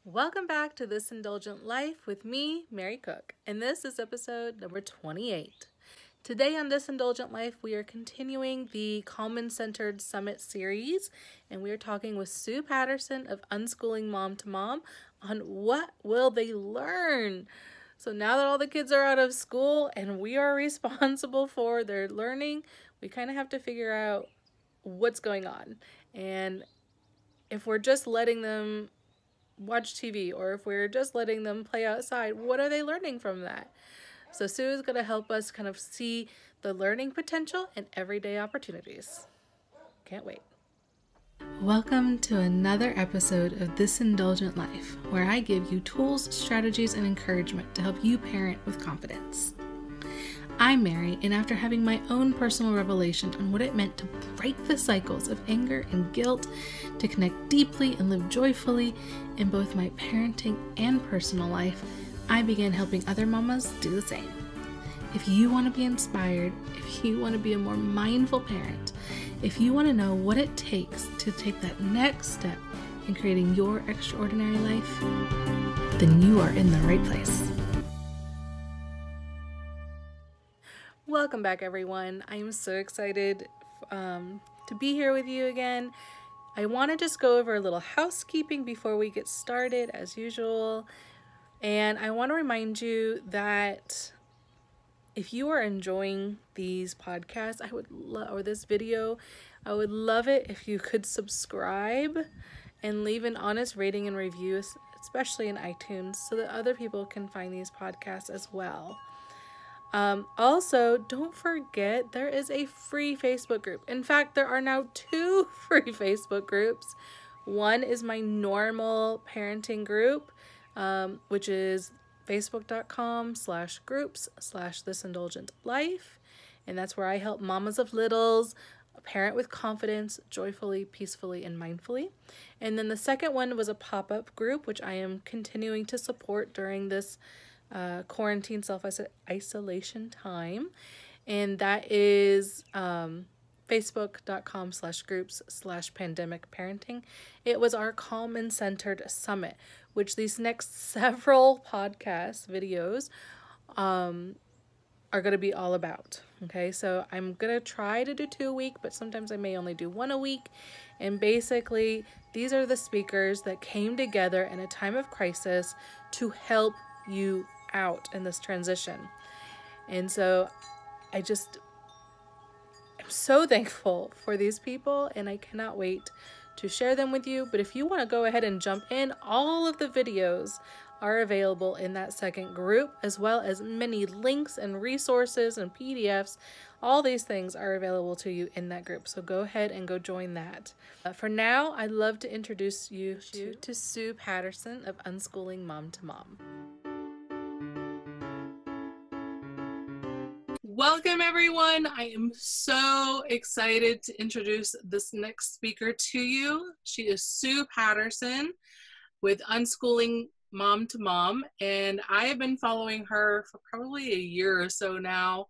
Welcome back to This Indulgent Life with me, Mary Cook, and this is episode number 28. Today on This Indulgent Life, we are continuing the Common-Centered Summit series, and we are talking with Sue Patterson of Unschooling Mom to Mom on what will they learn. So now that all the kids are out of school and we are responsible for their learning, we kind of have to figure out what's going on. And if we're just letting them watch TV or if we're just letting them play outside, what are they learning from that? So Sue is going to help us kind of see the learning potential and everyday opportunities. Can't wait. Welcome to another episode of This Indulgent Life, where I give you tools, strategies, and encouragement to help you parent with confidence. I'm Mary, and after having my own personal revelation on what it meant to break the cycles of anger and guilt, to connect deeply and live joyfully in both my parenting and personal life, I began helping other mamas do the same. If you want to be inspired, if you want to be a more mindful parent, if you want to know what it takes to take that next step in creating your extraordinary life, then you are in the right place. Welcome back, everyone. I am so excited to be here with you again. I want to just go over a little housekeeping before we get started, as usual. And I want to remind you that if you are enjoying these podcasts, or this video, I would love it if you could subscribe and leave an honest rating and review, especially in iTunes, so that other people can find these podcasts as well. Also, don't forget there is a free Facebook group. In fact, there are now 2 free Facebook groups. One is my normal parenting group, which is facebook.com/groups/thisindulgentlife. And that's where I help mamas of littles parent with confidence, joyfully, peacefully, and mindfully. And then the second one was a pop-up group, which I am continuing to support during this quarantine self-isolation time, and that is facebook.com/groups/pandemic parenting. It was our Common-Centered Summit, which these next several podcast videos are going to be all about. Okay, so I'm going to try to do 2 a week, but sometimes I may only do 1 a week. And basically, these are the speakers that came together in a time of crisis to help you out in this transition. And so I'm so thankful for these people, and I cannot wait to share them with you. But if you want to go ahead and jump in, all of the videos are available in that second group, as well as many links and resources and PDFs. All these things are available to you in that group, so go ahead and go join that. For now, I'd love to introduce you to Sue Patterson of Unschooling Mom to Mom. Welcome, everyone. I am so excited to introduce this next speaker to you. She is Sue Patterson with Unschooling Mom to Mom, and I have been following her for probably a year or so now,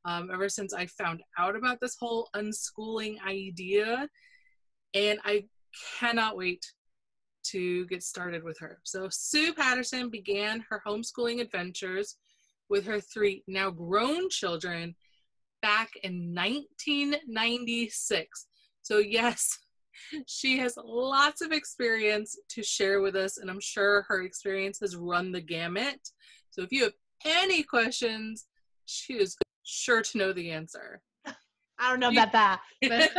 ever since I found out about this whole unschooling idea, and I cannot wait to get started with her. So Sue Patterson began her homeschooling adventures with her 3 now grown children back in 1996. So yes, she has lots of experience to share with us, and I'm sure her experience has run the gamut. So if you have any questions, she is sure to know the answer. I don't know about that. But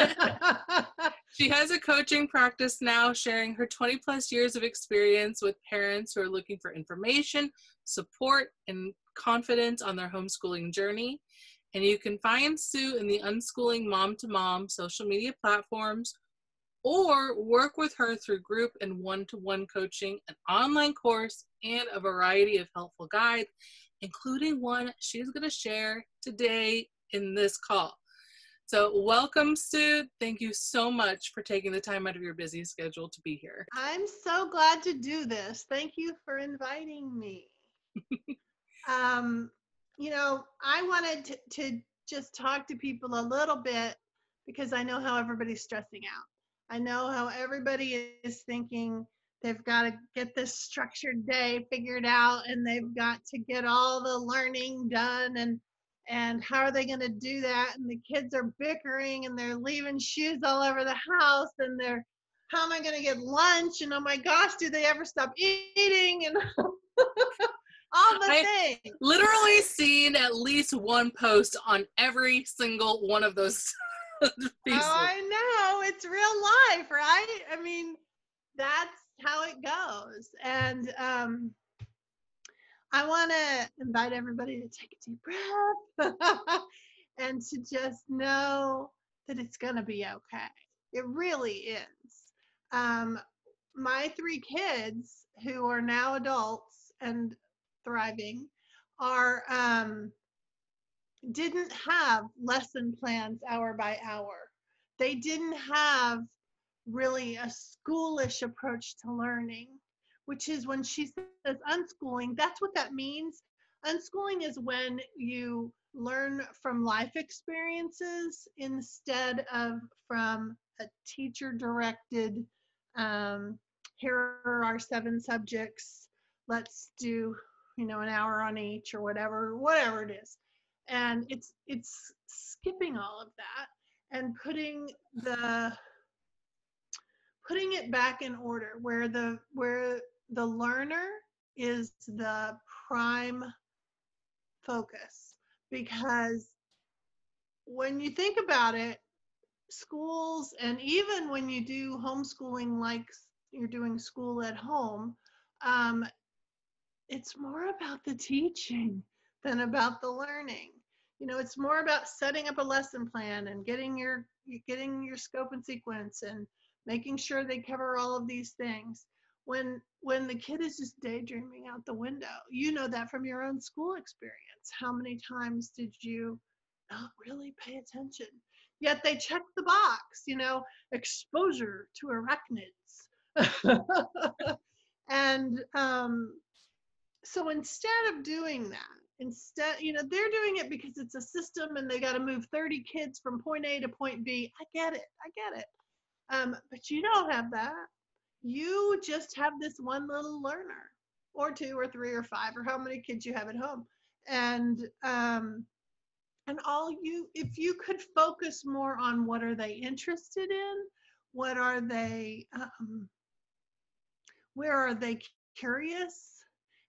She has a coaching practice now, sharing her 20 plus years of experience with parents who are looking for information, support, and confidence on their homeschooling journey. And you can find Sue in the Unschooling Mom to Mom social media platforms, or work with her through group and one-to-one coaching, an online course, and a variety of helpful guides, including one she's going to share today in this call. So welcome, Sue. Thank you so much for taking the time out of your busy schedule to be here. I'm so glad to do this. Thank you for inviting me. I wanted to just talk to people a little bit because I know how everybody's stressing out. I know how everybody is thinking they've got to get this structured day figured out, and they've got to get all the learning done, and how are they going to do that? And the kids are bickering, and they're leaving shoes all over the house, and they're, how am I going to get lunch? And oh my gosh, do they ever stop eating? And all the things. Literally seen at least one post on every single one of those pieces. Oh, I know. It's real life, right? I mean, that's how it goes. And I want to invite everybody to take a deep breath and to just know that it's going to be okay. It really is. My 3 kids, who are now adults and thriving, are didn't have lesson plans hour by hour. They didn't have really a schoolish approach to learning, which is when she says unschooling, that's what that means. Unschooling is when you learn from life experiences instead of from a teacher directed, here are our 7 subjects, let's do, an hour on each, or whatever it is. And it's skipping all of that and putting it back in order, where the learner is the prime focus. Because when you think about it, schools, and even when you do homeschooling, like you're doing school at home, it's more about the teaching than about the learning. It's more about setting up a lesson plan and getting your scope and sequence and making sure they cover all of these things. When the kid is just daydreaming out the window, you know that from your own school experience. How many times did you not really pay attention? Yet they check the box, exposure to arachnids. And so instead of doing that, they're doing it because it's a system and they got to move 30 kids from point A to point B. I get it. But you don't have that. You just have this one little learner, or 2 or 3 or 5, or how many kids you have at home. And if you could focus more on what are they interested in, what are they, where are they curious?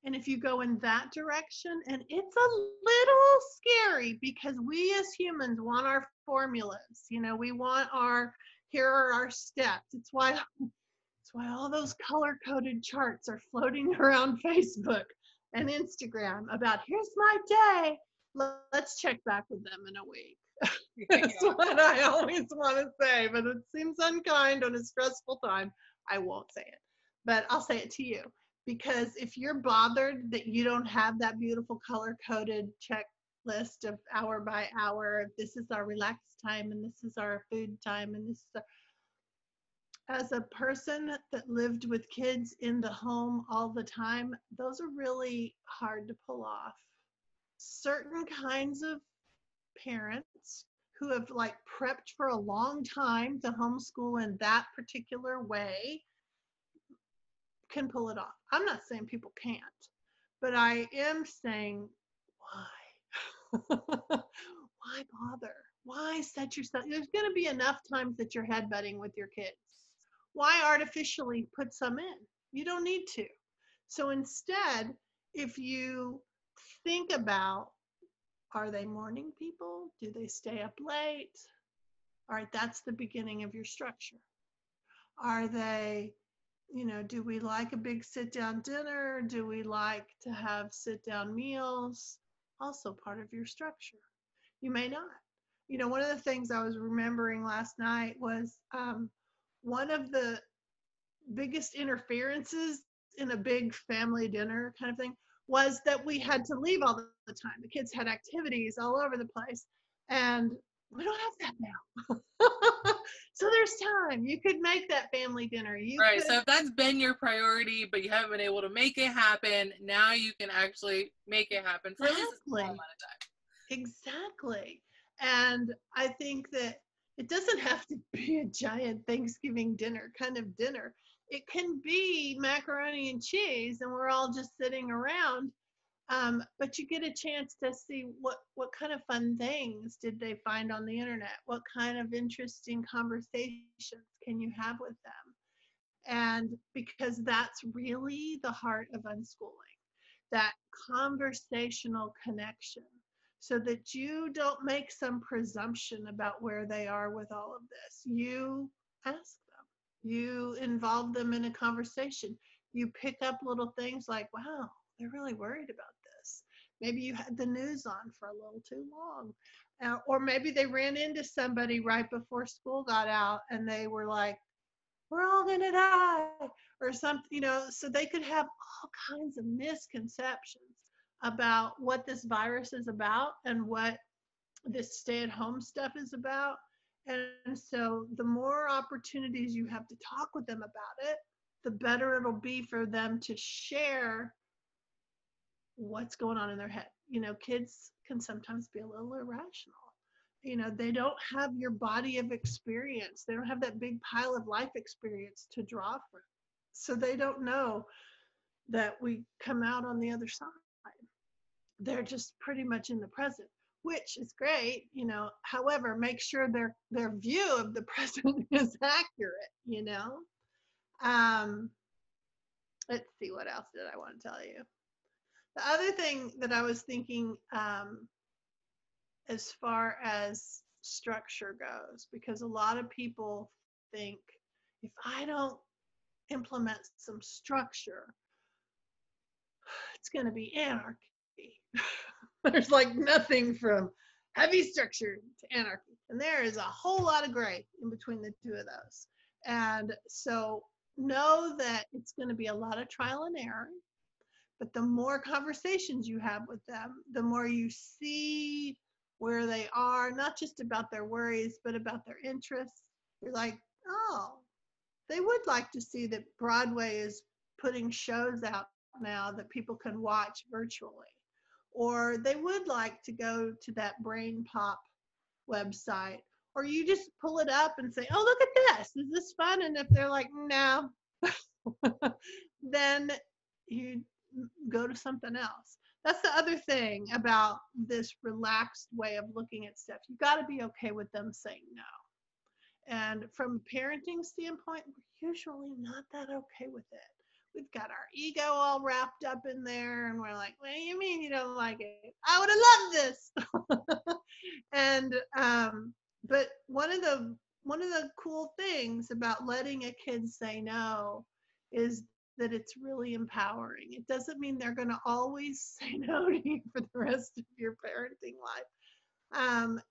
And if you go in that direction, and it's a little scary because we as humans want our formulas, we want here are our steps. It's why all those color-coded charts are floating around Facebook and Instagram about, here's my day. Let's check back with them in a week. That's what I always want to say, but it seems unkind on a stressful time. I won't say it, but I'll say it to you. Because if you're bothered that you don't have that beautiful color-coded checklist of hour by hour, this is our relaxed time, and this is our food time, and this is as a person that lived with kids in the home all the time, those are really hard to pull off. Certain kinds of parents who have prepped for a long time to homeschool in that particular way can pull it off. I'm not saying people can't, but I am saying, why? Why bother? Why set yourself? There's going to be enough times that you're headbutting with your kids. Why artificially put some in? You don't need to. So instead, if you think about, are they morning people? Do they stay up late? All right, that's the beginning of your structure. Are they, do we like a big sit-down dinner? Do we like to have sit-down meals? Also part of your structure. You may not. One of the things I was remembering last night was one of the biggest interferences in a big family dinner kind of thing was that we had to leave all the time. The kids had activities all over the place, and we don't have that now. So there's time. You could make that family dinner. Right. So if that's been your priority, but you haven't been able to make it happen, now you can actually make it happen for at least a small amount of time. Exactly. And I think that it doesn't have to be a giant Thanksgiving dinner kind of dinner. it can be macaroni and cheese and we're all just sitting around. But you get a chance to see what kind of fun things did they find on the internet? What kind of interesting conversations can you have with them? And because that's really the heart of unschooling, that conversational connection, so that you don't make some presumption about where they are with all of this. You ask them, you involve them in a conversation. You pick up little things like, wow, they're really worried about this. Maybe you had the news on for a little too long. Or maybe they ran into somebody right before school got out and they were like, we're all going to die or something, so they could have all kinds of misconceptions about what this virus is about and what this stay-at-home stuff is about. And so the more opportunities you have to talk with them about it, the better it'll be for them to share what's going on in their head. Kids can sometimes be a little irrational. They don't have your body of experience. They don't have that big pile of life experience to draw from. So they don't know that we come out on the other side. They're just pretty much in the present, which is great. However, make sure their view of the present is accurate. Um, let's see, what else did I want to tell you? The other thing that I was thinking, as far as structure goes, because a lot of people think, if I don't implement some structure, it's going to be anarchy. There's like nothing from heavy structure to anarchy. And there is a whole lot of gray in between the two of those. And so know that it's going to be a lot of trial and error. But the more conversations you have with them, the more you see where they are, not just about their worries, but about their interests. You're like, oh, they would like to see that Broadway is putting shows out now that people can watch virtually. Or they would like to go to that Brain Pop website. Or you just pull it up and say, oh, look at this. Is this fun? And if they're like, no, then you go to something else. That's the other thing about this relaxed way of looking at stuff. You got to be okay with them saying no. And from a parenting standpoint, we're usually not that okay with it. We've got our ego all wrapped up in there, and we're like, what do you mean you don't like it? I would have loved this. And but one of the cool things about letting a kid say no is that it's really empowering. It doesn't mean they're going to always say no to you for the rest of your parenting life.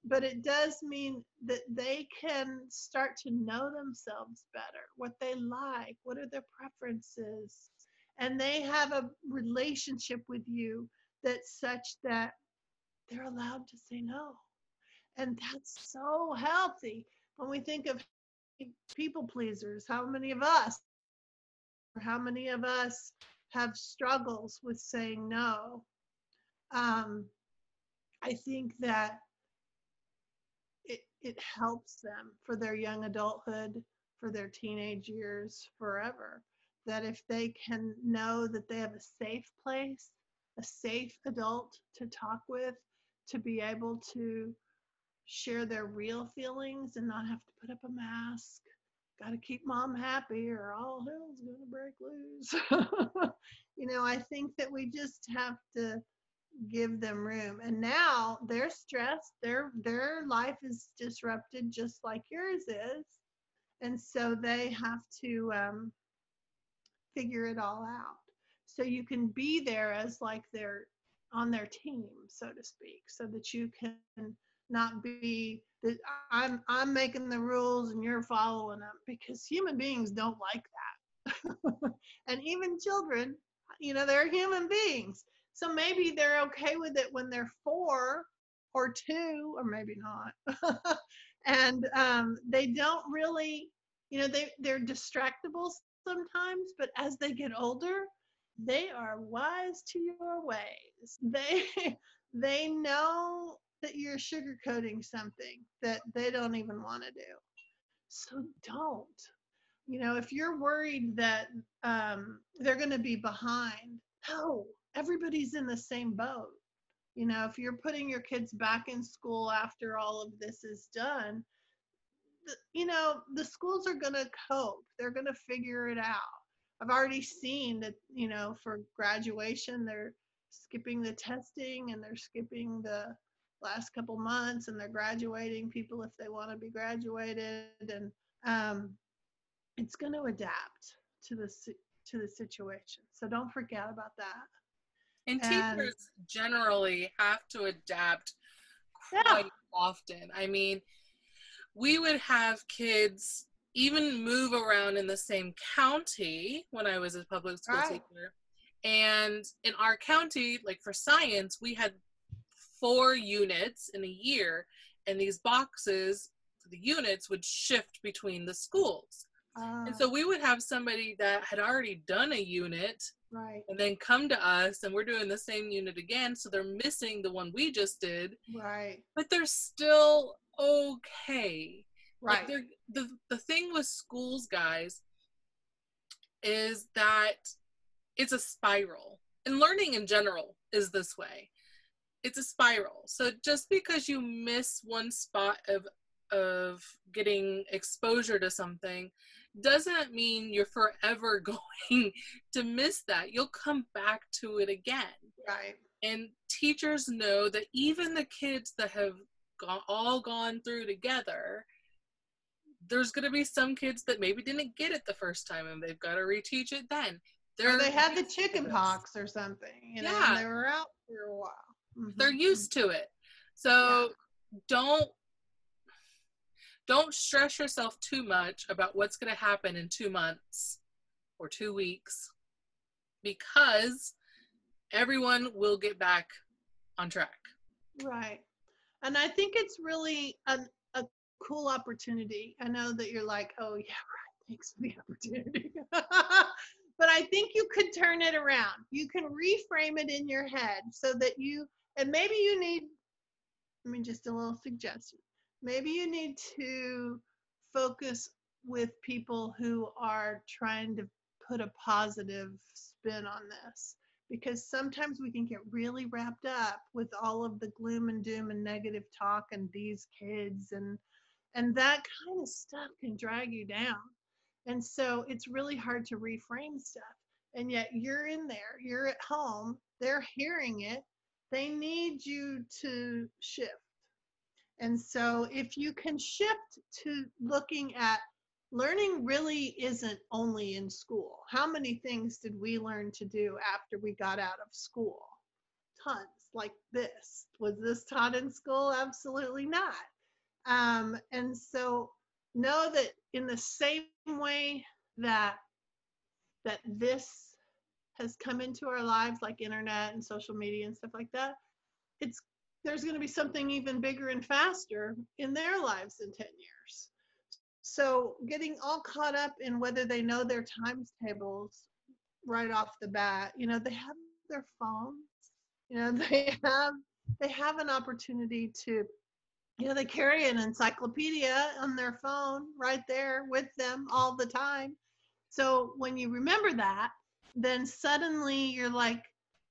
But it does mean that they can start to know themselves better, what they like, what are their preferences, and they have a relationship with you that's such that they're allowed to say no. And that's so healthy. When we think of people pleasers, how many of us have struggles with saying no? I think that it helps them for their young adulthood, for their teenage years, forever. That if they can know that they have a safe place, a safe adult to talk with, to be able to share their real feelings and not have to put up a mask. Got to keep mom happy or all hell's going to break loose. I think that we just have to give them room. And now they're stressed. Their life is disrupted just like yours is. And so they have to figure it all out. So you can be there as like they're on their team, so to speak, so that you can not be that I'm making the rules and you're following them, because human beings don't like that. And even children, they're human beings. So maybe they're okay with it when they're 4 or 2, or maybe not. And they don't really, they're distractible sometimes, but as they get older, they are wise to your ways. They know that you're sugarcoating something that they don't even want to do. So don't. If you're worried that they're going to be behind, no, everybody's in the same boat. If you're putting your kids back in school after all of this is done, the schools are going to cope. They're going to figure it out. I've already seen that, for graduation, they're skipping the testing and they're skipping the last couple months, and they're graduating people if they want to be graduated. And it's going to adapt to the situation. So don't forget about that. And And teachers generally have to adapt yeah, quite often. I mean, we would have kids even move around in the same county when I was a public school right. teacher. And in our county, like for science, we had 4 units in a year, and these boxes, the units would shift between the schools. And so we would have somebody that had already done a unit Right. and then come to us, and we're doing the same unit again. So they're missing the one we just did. Right. But they're still okay. Like Right. the thing with schools, guys, is that it's a spiral. And learning in general is this way. It's a spiral. So just because you miss one spot of getting exposure to something doesn't mean you're forever going to miss that. You'll come back to it again. Right. And teachers know that even the kids that have all gone through together, there's going to be some kids that maybe didn't get it the first time, and they've got to reteach it then. Or they had the chicken pox or something, Yeah. and they were out for a while. Mm-hmm. They're used to it. So don't stress yourself too much about what's going to happen in 2 months or 2 weeks, because everyone will get back on track. Right. And I think it's really a cool opportunity. I know that you're like, oh, yeah, right. Thanks for the opportunity. But I think you could turn it around. You can reframe it in your head so that and maybe you need, just a little suggestion. Maybe you need to focus with people who are trying to put a positive spin on this, because sometimes we can get really wrapped up with all of the gloom and doom and negative talk and these kids, and that kind of stuff can drag you down. And so it's really hard to reframe stuff. And yet you're in there, you're at home, they're hearing it, they need you to shift. And so if you can shift to looking at learning really isn't only in school. How many things did we learn to do after we got out of school? Tons, like this. Was this taught in school? Absolutely not. And so know that in the same way that this has come into our lives, like internet and social media and stuff like that, there's going to be something even bigger and faster in their lives in 10 years. So getting all caught up in whether they know their times tables right off the bat, they have their phones, they have an opportunity to, they carry an encyclopedia on their phone right there with them all the time. So when you remember that, then suddenly you're like,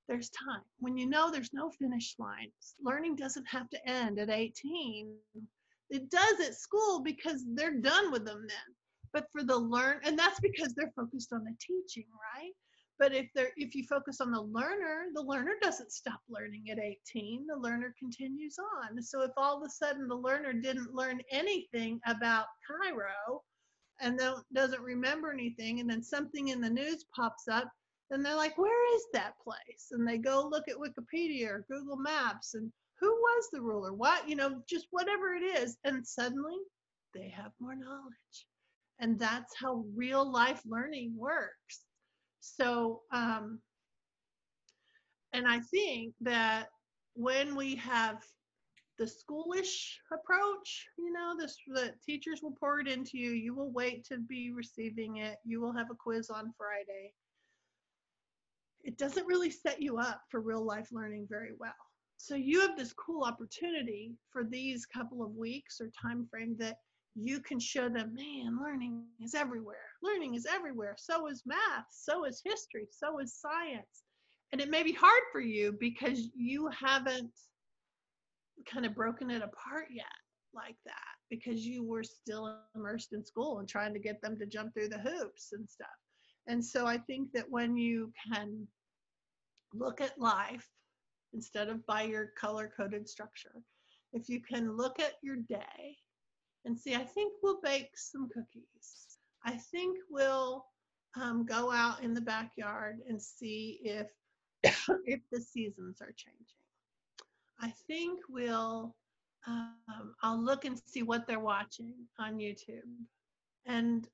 there's time. When you know there's no finish line, learning doesn't have to end at 18. It does at school because they're done with them then. But for and that's because they're focused on the teaching, right? But if you focus on the learner doesn't stop learning at 18. The learner continues on. So if all of a sudden the learner didn't learn anything about Cairo and doesn't remember anything, and then something in the news pops up, then they're like, where is that place? And they go look at Wikipedia or Google Maps, and who was the ruler? What, just whatever it is. And suddenly they have more knowledge. And that's how real life learning works. So, and I think that when we have the schoolish approach, the teachers will pour it into you. You will wait to be receiving it. You will have a quiz on Friday. It doesn't really set you up for real life learning very well. So you have this cool opportunity for these couple of weeks or time frame that you can show them, man, learning is everywhere. Learning is everywhere. So is math. So is history. So is science. And it may be hard for you because you haven't kind of broken it apart yet like that, because you were still immersed in school and trying to get them to jump through the hoops and stuff. And so I think that when you can look at life instead of by your color coded structure, if you can look at your day and see, I think we'll bake some cookies. I think we'll go out in the backyard and see if if the seasons are changing. I think I'll look and see what they're watching on YouTube, and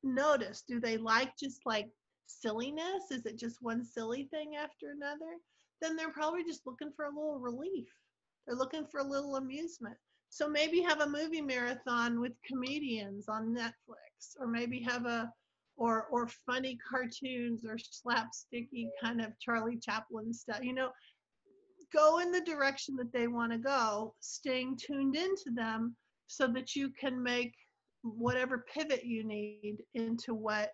notice, do they like just like silliness? Is it just one silly thing after another? Then they're probably just looking for a little relief. They're looking for a little amusement. So maybe have a movie marathon with comedians on Netflix, or maybe have or funny cartoons or slapsticky kind of Charlie Chaplin stuff. Go in the direction that they want to go, staying tuned into them so that you can make whatever pivot you need into what's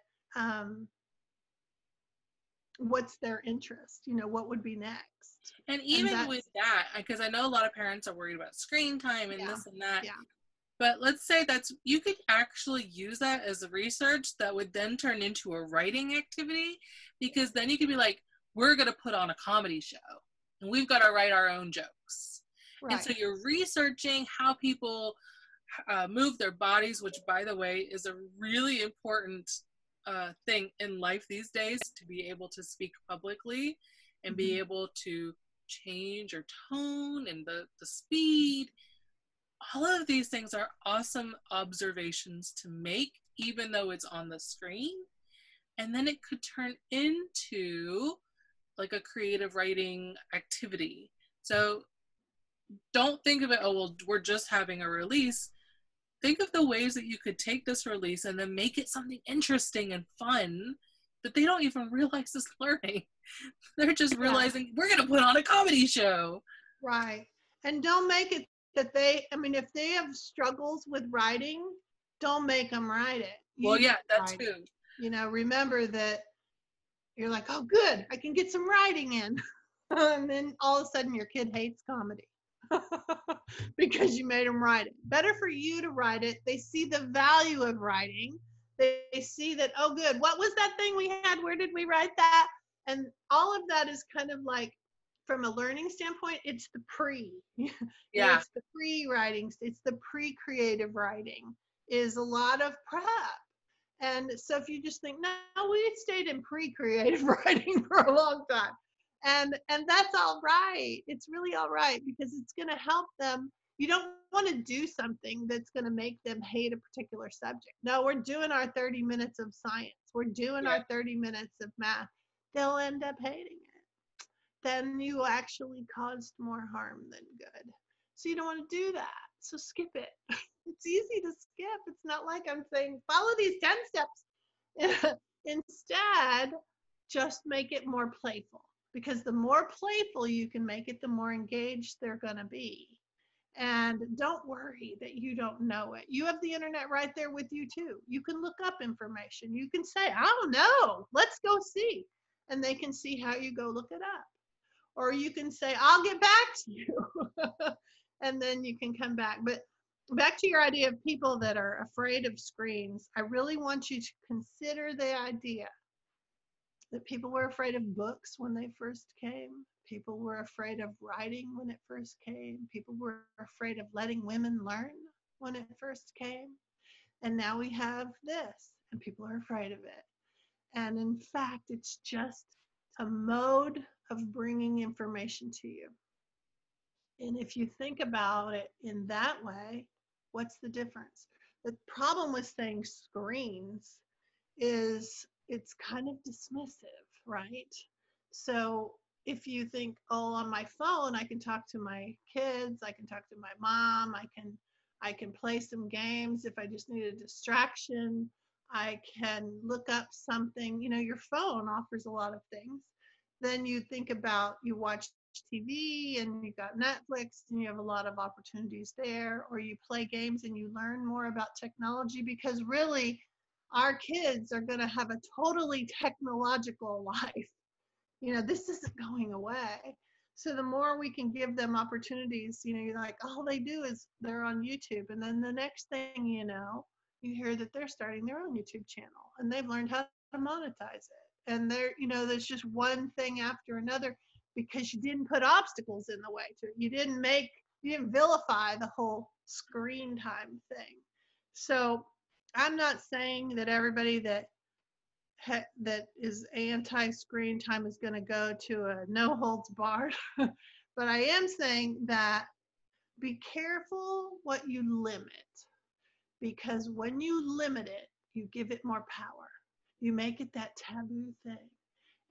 their interest, what would be next. And even with that, because I know a lot of parents are worried about screen time and this and that. Yeah. But let's say you could actually use that as a research that would then turn into a writing activity, because then you could be like, we're going to put on a comedy show and we've got to write our own jokes. Right. And so you're researching how people move their bodies, which, by the way, is a really important thing in life these days, to be able to speak publicly and be able to change your tone and the speed. All of these things are awesome observations to make, even though it's on the screen. And then it could turn into like a creative writing activity. So don't think of it, oh, well, we're just having a release. Think of the ways that you could take this release and then make it something interesting and fun that they don't even realize is learning. They're just realizing we're going to put on a comedy show. Right. And don't make it that if they have struggles with writing, don't make them write it. Well, yeah, that too. Remember that you're like, oh, good, I can get some writing in. And then all of a sudden your kid hates comedy because you made them write it. Better for you to write it. They see the value of writing. They see that, oh, good, what was that thing we had? Where did we write that? And all of that is kind of like, from a learning standpoint, it's the Yeah. It's the pre-writing. It's the pre-creative writing is a lot of prep. And so if you just think, no, we stayed in pre-creative writing for a long time. And that's all right. It's really all right, because it's going to help them. You don't want to do something that's going to make them hate a particular subject. No, we're doing our 30 minutes of science. We're doing our 30 minutes of math. They'll end up hating it. Then you actually caused more harm than good. So you don't want to do that. So skip it. It's easy to skip. It's not like I'm saying, follow these 10 steps. Instead, just make it more playful, because the more playful you can make it, the more engaged they're going to be. And don't worry that you don't know it. You have the internet right there with you too. You can look up information. You can say, I don't know, let's go see. And they can see how you go look it up. Or you can say, I'll get back to you. And then you can come back. But back to your idea of people that are afraid of screens, I really want you to consider the idea that people were afraid of books when they first came. People were afraid of writing when it first came. People were afraid of letting women learn when it first came. And now we have this, and people are afraid of it. And in fact, it's just a mode of bringing information to you. And if you think about it in that way, what's the difference? The problem with saying screens is it's kind of dismissive, right? So if you think, oh, on my phone, I can talk to my kids, I can talk to my mom, I can play some games if I just need a distraction, I can look up something, your phone offers a lot of things. Then you think about, you watch TV and you got Netflix and you have a lot of opportunities there, or you play games and you learn more about technology, because really our kids are going to have a totally technological life. This isn't going away. So the more we can give them opportunities, you're like, all they do is they're on YouTube. And then the next thing you know, you hear that they're starting their own YouTube channel and they've learned how to monetize it. And there's just one thing after another, because you didn't put obstacles in the way to it. You didn't vilify the whole screen time thing. So I'm not saying that everybody that is anti-screen time is going to go to a no holds barred, but I am saying that be careful what you limit, because when you limit it, you give it more power. You make it that taboo thing,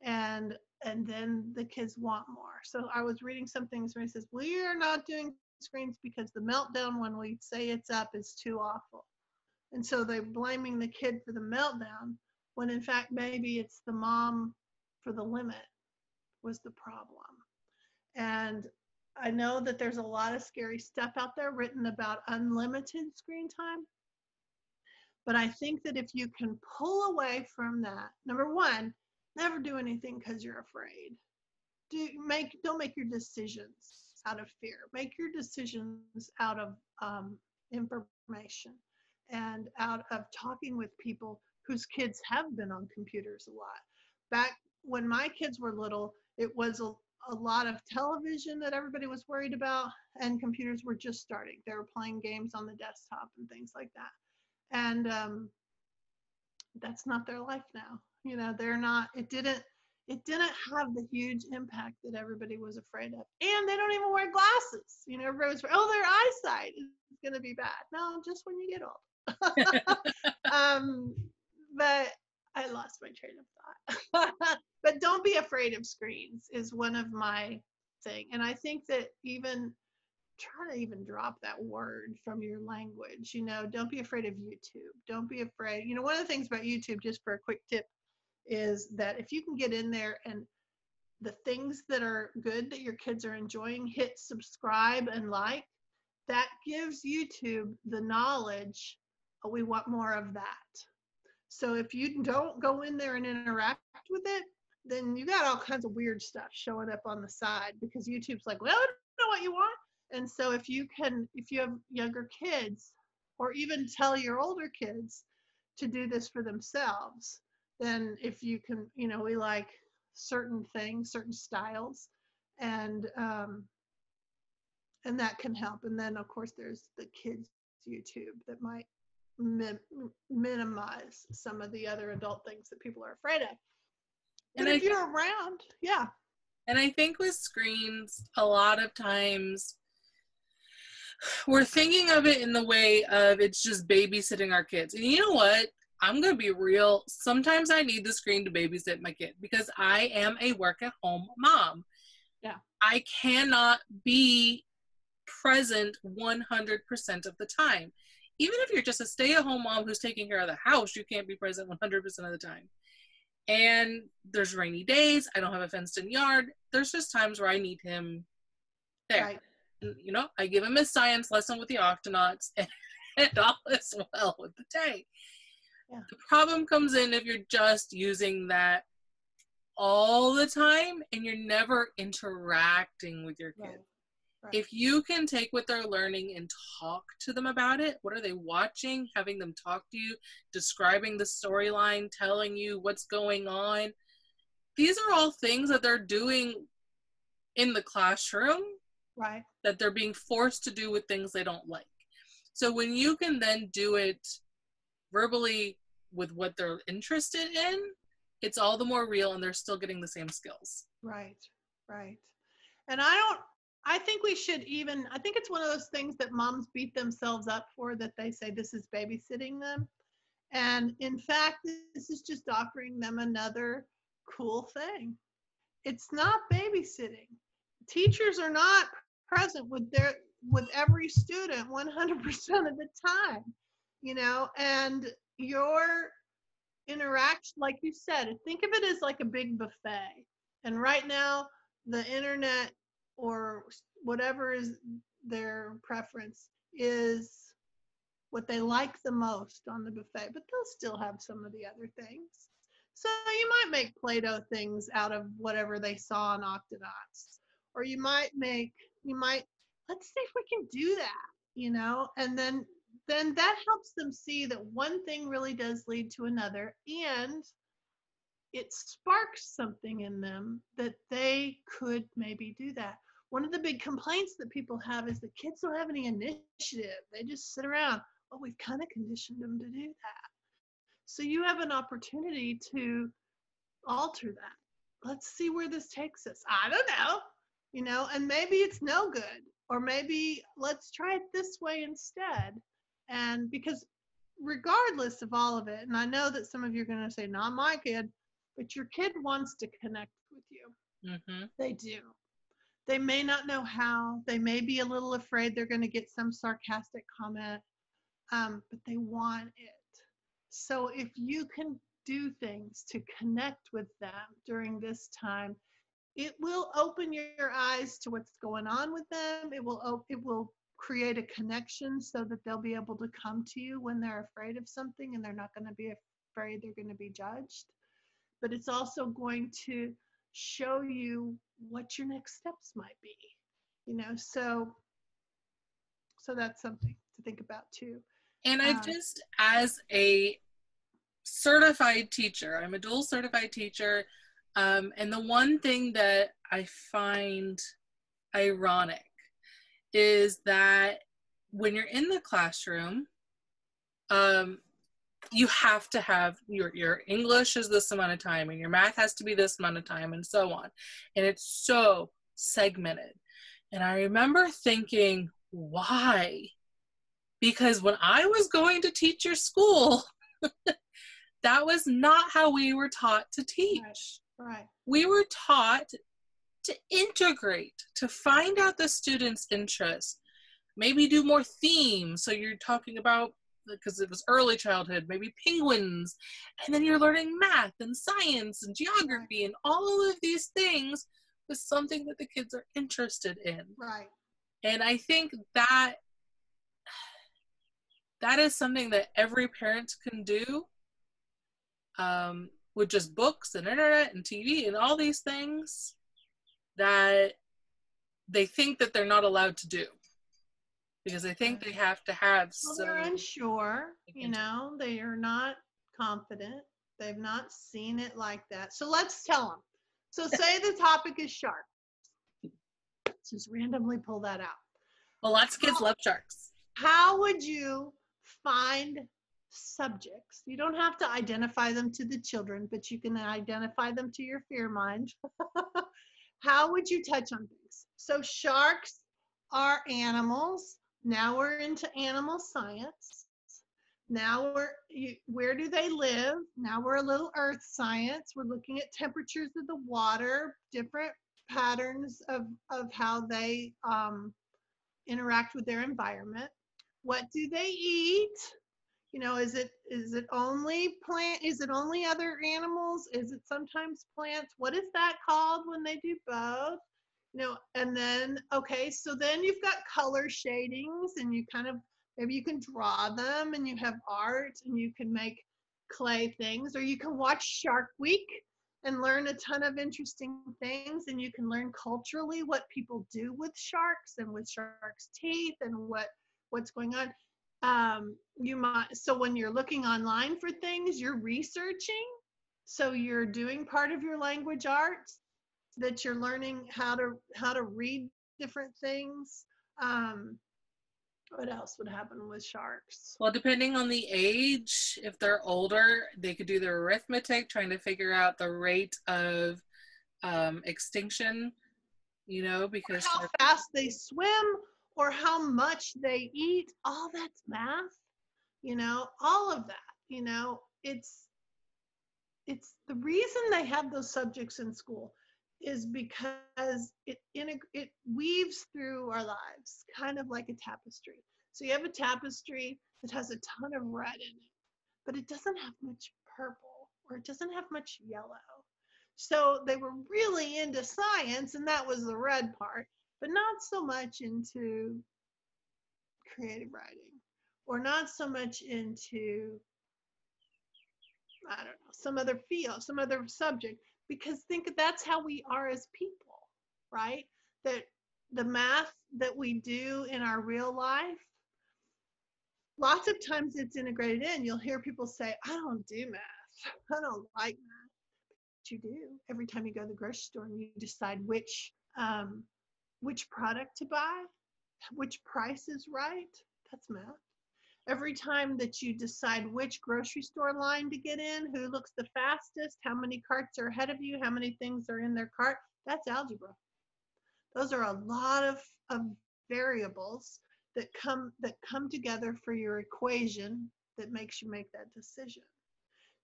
and then the kids want more. So I was reading something where it says, we are not doing screens because the meltdown when we say it's up is too awful. And so they're blaming the kid for the meltdown, when in fact maybe it's the mom for the limit was the problem. And I know that there's a lot of scary stuff out there written about unlimited screen time. But I think that if you can pull away from that, number one, never do anything because you're afraid. Don't make your decisions out of fear. Make your decisions out of information and out of talking with people whose kids have been on computers a lot. Back when my kids were little, it was a lot of television that everybody was worried about, and computers were just starting. They were playing games on the desktop and things like that. And that's not their life now. They're not, it didn't have the huge impact that everybody was afraid of. And they don't even wear glasses. Everybody was, oh, their eyesight is going to be bad. No, just when you get old. But I lost my train of thought. But don't be afraid of screens is one of my thing. And I think that try to even drop that word from your language. Don't be afraid of YouTube. Don't be afraid. One of the things about YouTube, just for a quick tip, is that if you can get in there and the things that are good that your kids are enjoying, hit subscribe and like, that gives YouTube the knowledge, oh, we want more of that. So if you don't go in there and interact with it, then you got all kinds of weird stuff showing up on the side, because YouTube's like, well, I don't know what you want. And so if you have younger kids, or even tell your older kids to do this for themselves, then if you can, we like certain things, certain styles, and that can help. And then of course there's the kids YouTube that might minimize some of the other adult things that people are afraid of. But if you're around, yeah. And I think with screens, a lot of times we're thinking of it in the way of it's just babysitting our kids. And you know what? I'm going to be real. Sometimes I need the screen to babysit my kid, because I am a work-at-home mom. Yeah. I cannot be present 100% of the time. Even if you're just a stay-at-home mom who's taking care of the house, you can't be present 100% of the time. And there's rainy days. I don't have a fenced-in yard. There's just times where I need him there. Right. And, I give him his science lesson with the octonauts, and all is well with the day. Yeah. The problem comes in if you're just using that all the time and you're never interacting with your kid. Right. If you can take what they're learning and talk to them about it, what are they watching, having them talk to you, describing the storyline, telling you what's going on. These are all things that they're doing in the classroom, right? That they're being forced to do with things they don't like. So when you can then do it verbally with what they're interested in, it's all the more real, and they're still getting the same skills. Right. And I think it's one of those things that moms beat themselves up for, that they say this is babysitting them. And in fact, this is just offering them another cool thing. It's not babysitting. Teachers are not present with every student 100% of the time, and your interaction, like you said, think of it as like a big buffet. And right now, the internet or whatever is their preference is what they like the most on the buffet, but they'll still have some of the other things. So you might make Play-Doh things out of whatever they saw on Octonauts. Or you might, let's see if we can do that, and then that helps them see that one thing really does lead to another, and it sparks something in them that they could maybe do that. One of the big complaints that people have is the kids don't have any initiative. They just sit around. Well, we've kind of conditioned them to do that. So you have an opportunity to alter that. Let's see where this takes us. I don't know, and maybe it's no good, or maybe let's try it this way instead. And because regardless of all of it, and I know that some of you are going to say, not my kid, but your kid wants to connect with you. Mm-hmm. They do. They may not know how. They may be a little afraid they're going to get some sarcastic comment, but they want it. So if you can do things to connect with them during this time, it will open your eyes to what's going on with them. It will create a connection so that they'll be able to come to you when they're afraid of something, and they're not going to be afraid they're going to be judged. But it's also going to show you what your next steps might be, so that's something to think about too. And I just, as a certified teacher, I'm a dual certified teacher, and the one thing that I find ironic is that when you're in the classroom, you have to have your English is this amount of time, and your math has to be this amount of time, and so on. And it's so segmented. And I remember thinking, why? Because when I was going to teacher school, that was not how we were taught to teach. Right. We were taught to integrate, to find out the student's interests, maybe do more themes. So you're talking about, because it was early childhood, maybe penguins, and then you're learning math and science and geography, and all of these things was something that the kids are interested in. Right. And I think that is something that every parent can do, with just books and internet and TV and all these things that they think that they're not allowed to do. Because I think they have to have. Well, they're unsure, they are not confident. They've not seen it like that. So let's tell them. So say the topic is sharks. Let's just randomly pull that out. Well, lots of kids love sharks. How would you find subjects? You don't have to identify them to the children, but you can identify them to your fear mind. How would you touch on things? So sharks are animals. Now we're into animal science. Now where do they live? Now we're a little earth science. We're looking at temperatures of the water, different patterns of how they interact with their environment. What do they eat? Is it only plant? Is it only other animals? Is it sometimes plants? What is that called when they do both? And then, okay, so then you've got color shadings, and you kind of, maybe you can draw them, and you have art, and you can make clay things, or you can watch Shark Week and learn a ton of interesting things, and you can learn culturally what people do with sharks and with sharks' teeth and what's going on. So when you're looking online for things, you're researching, so you're doing part of your language arts, that you're learning how to read different things. What else would happen with sharks? Well, depending on the age, if they're older, they could do their arithmetic, trying to figure out the rate of extinction, because how fast they swim, or how much they eat. All that's math, all of that. It's the reason they have those subjects in school is because it weaves through our lives, kind of like a tapestry. So you have a tapestry that has a ton of red in it, but it doesn't have much purple, or it doesn't have much yellow. So they were really into science, and that was the red part. but not so much into creative writing, or not so much into, I don't know, some other field, some other subject, because think that's how we are as people, right? That the math that we do in our real life, lots of times it's integrated in. You'll hear people say, I don't do math. I don't like math. But you do. Every time you go to the grocery store and you decide which product to buy, which price is right, that's math. Every time that you decide which grocery store line to get in, who looks the fastest, how many carts are ahead of you, how many things are in their cart, that's algebra. Those are a lot of variables that come together for your equation that makes you make that decision.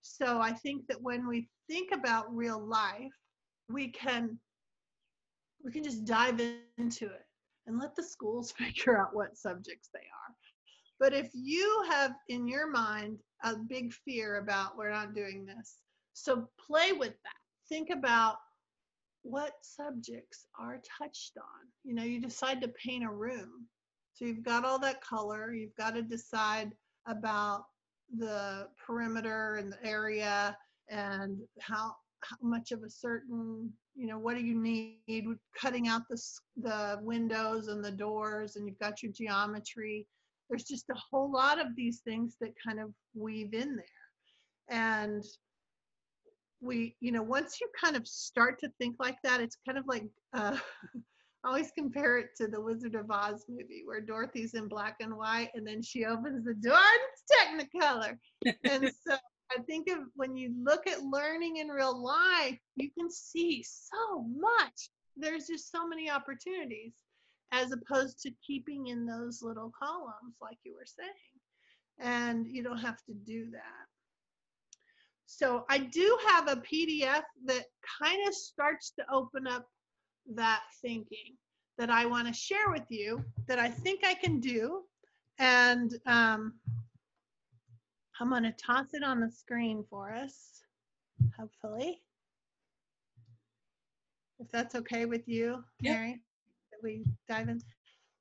So I think that when we think about real life, we can just dive into it and let the schools figure out what subjects they are. But if you have in your mind a big fear about we're not doing this, so play with that. Think about what subjects are touched on. You decide to paint a room. So you've got all that color. You've got to decide about the perimeter and the area and how much of a certain, what do you need, cutting out the windows and the doors, and you've got your geometry. There's just a whole lot of these things that kind of weave in there. And once you kind of start to think like that, it's kind of like, I always compare it to the Wizard of Oz movie where Dorothy's in black and white and then she opens the door and it's Technicolor. And so I think of when you look at learning in real life, you can see so much. There's just so many opportunities as opposed to keeping in those little columns like you were saying. And you don't have to do that. So I do have a PDF that kind of starts to open up that thinking that I want to share with you that I think I can do. And I'm going to toss it on the screen for us, hopefully. If that's okay with you, Mary, that we dive in.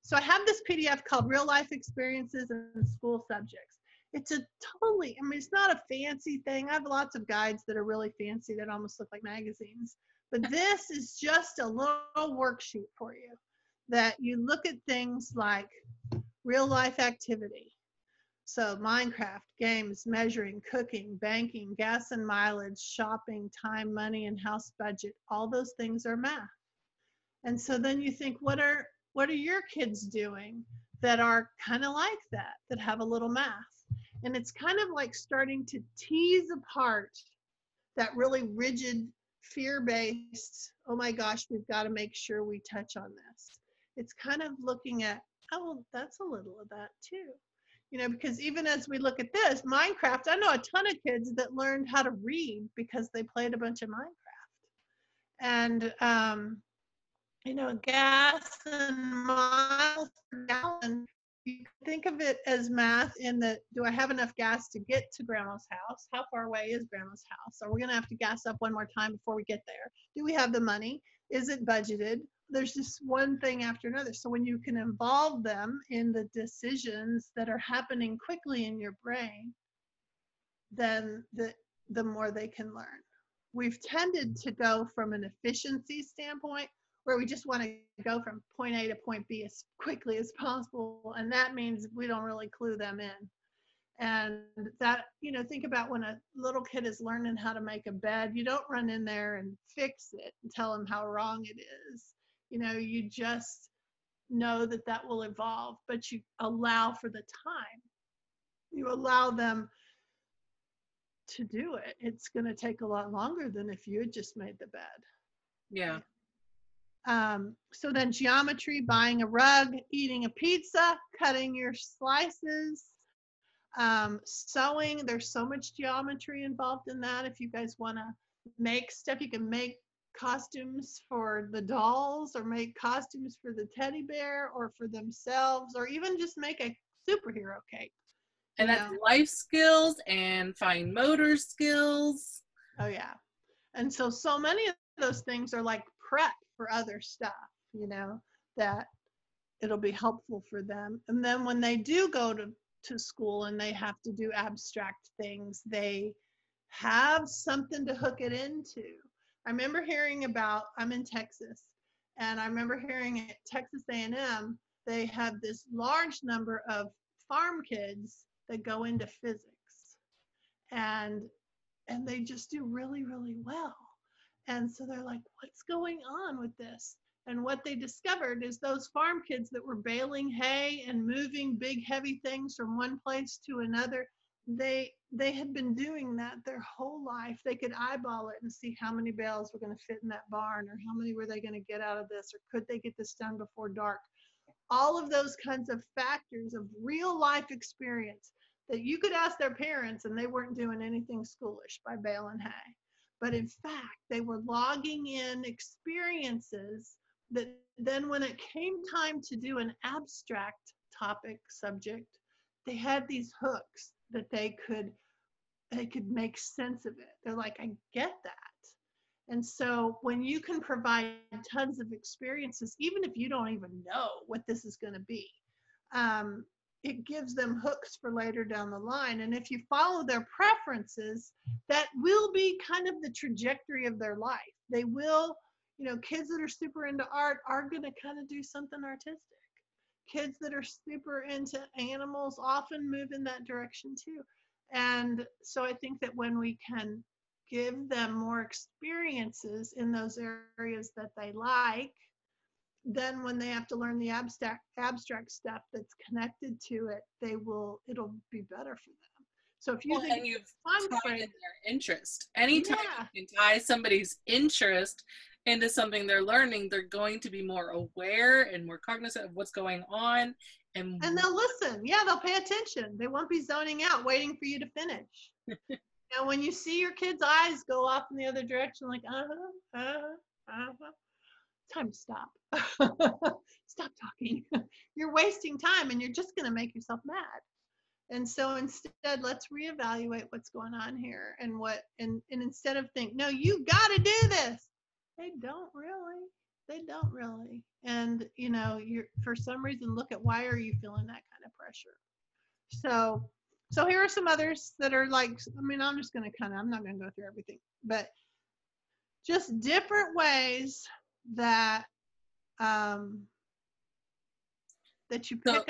So I have this PDF called Real Life Experiences and School Subjects. It's it's not a fancy thing. I have lots of guides that are really fancy that almost look like magazines. But this is just a little worksheet for you that you look at things like real life activity. So Minecraft, games, measuring, cooking, banking, gas and mileage, shopping, time, money, and house budget. All those things are math. And so then you think, what are your kids doing that are kind of like that have a little math? And it's kind of like starting to tease apart that really rigid, fear-based, oh my gosh, we've got to make sure we touch on this. It's kind of looking at, oh, that's a little of that too. Because even as we look at this, Minecraft, I know a ton of kids that learned how to read because they played a bunch of Minecraft. And, gas and miles per gallon, you can think of it as math in that, do I have enough gas to get to grandma's house? How far away is grandma's house? Are we going to have to gas up one more time before we get there? Do we have the money? Is it budgeted? There's just one thing after another. So when you can involve them in the decisions that are happening quickly in your brain, then the more they can learn. We've tended to go from an efficiency standpoint where we just want to go from point A to point B as quickly as possible. And that means we don't really clue them in. And that, think about when a little kid is learning how to make a bed, you don't run in there and fix it and tell them how wrong it is. You just know that will evolve, but you allow for the time. You allow them to do it. It's going to take a lot longer than if you had just made the bed. Yeah. So then geometry, buying a rug, eating a pizza, cutting your slices, sewing. There's so much geometry involved in that. If you guys want to make stuff, you can make costumes for the dolls or make costumes for the teddy bear or for themselves, or even just make a superhero cape. And that's life skills and fine motor skills. Oh, yeah. And so many of those things are like prep for other stuff, that it'll be helpful for them. And then when they do go to school and they have to do abstract things, they have something to hook it into. I remember hearing about, I'm in Texas, and I remember hearing at Texas A&M, they have this large number of farm kids that go into physics, and they just do really, really well. And so they're like, what's going on with this? And what they discovered is those farm kids that were baling hay and moving big, heavy things from one place to another, they had been doing that their whole life. They could eyeball it and see how many bales were going to fit in that barn, or how many were they going to get out of this, or could they get this done before dark. All of those kinds of factors of real life experience that you could ask their parents and they weren't doing anything schoolish by baling hay. But in fact, they were logging in experiences that then when it came time to do an abstract topic subject, they had these hooks that they could make sense of it. They're like, I get that. And so when you can provide tons of experiences, even if you don't even know what this is going to be, it gives them hooks for later down the line. And if you follow their preferences, that will be kind of the trajectory of their life. They will, kids that are super into art are going to kind of do something artistic. Kids that are super into animals often move in that direction too. And so I think that when we can give them more experiences in those areas that they like, then when they have to learn the abstract stuff that's connected to it, it'll be better for them. So if you think, and you've I'm tied afraid, in their interest. Anytime yeah, you can tie somebody's interest into something they're learning, they're going to be more aware and more cognizant of what's going on. And they'll listen. Yeah, they'll pay attention. They won't be zoning out, waiting for you to finish. Now, when you see your kid's eyes go off in the other direction, like, time to stop. Stop talking. You're wasting time and you're just going to make yourself mad. And so instead, let's reevaluate what's going on here and instead of think, no, you got to do this. They don't really. And, you're, for some reason, look at why are you feeling that kind of pressure? So here are some others that are like, I'm just going to I'm not going to go through everything, but just different ways that that you pick up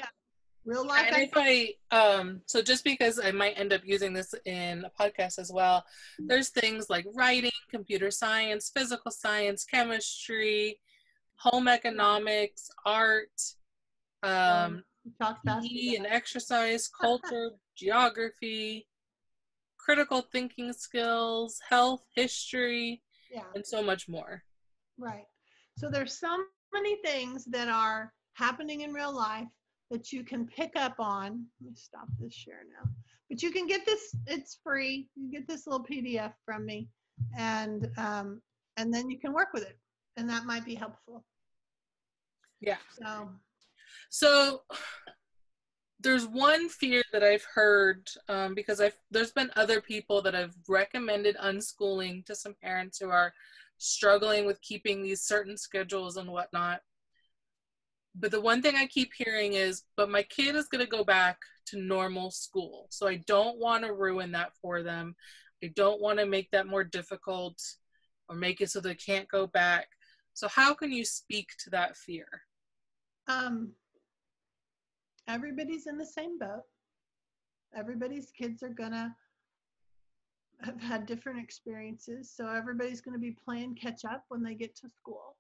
real life. And if so just because I might end up using this in a podcast as well, there's things like writing, computer science, physical science, chemistry, home economics, art, PE and exercise, culture, geography, critical thinking skills, health, history, and so much more. Right. So there's so many things that are happening in real life that you can pick up on. Let me stop this share now. But you can get this, it's free. You get this little PDF from me, and then you can work with it, and that might be helpful. Yeah. So there's one fear that I've heard, because there's been other people that have recommended unschooling to some parents who are struggling with keeping these certain schedules and whatnot. But the one thing I keep hearing is, but my kid is going to go back to normal school. So I don't want to ruin that for them. I don't want to make that more difficult or make it so they can't go back. So how can you speak to that fear? Everybody's in the same boat. Everybody's kids are gonna have had different experiences. So everybody's gonna be playing catch up when they get to school.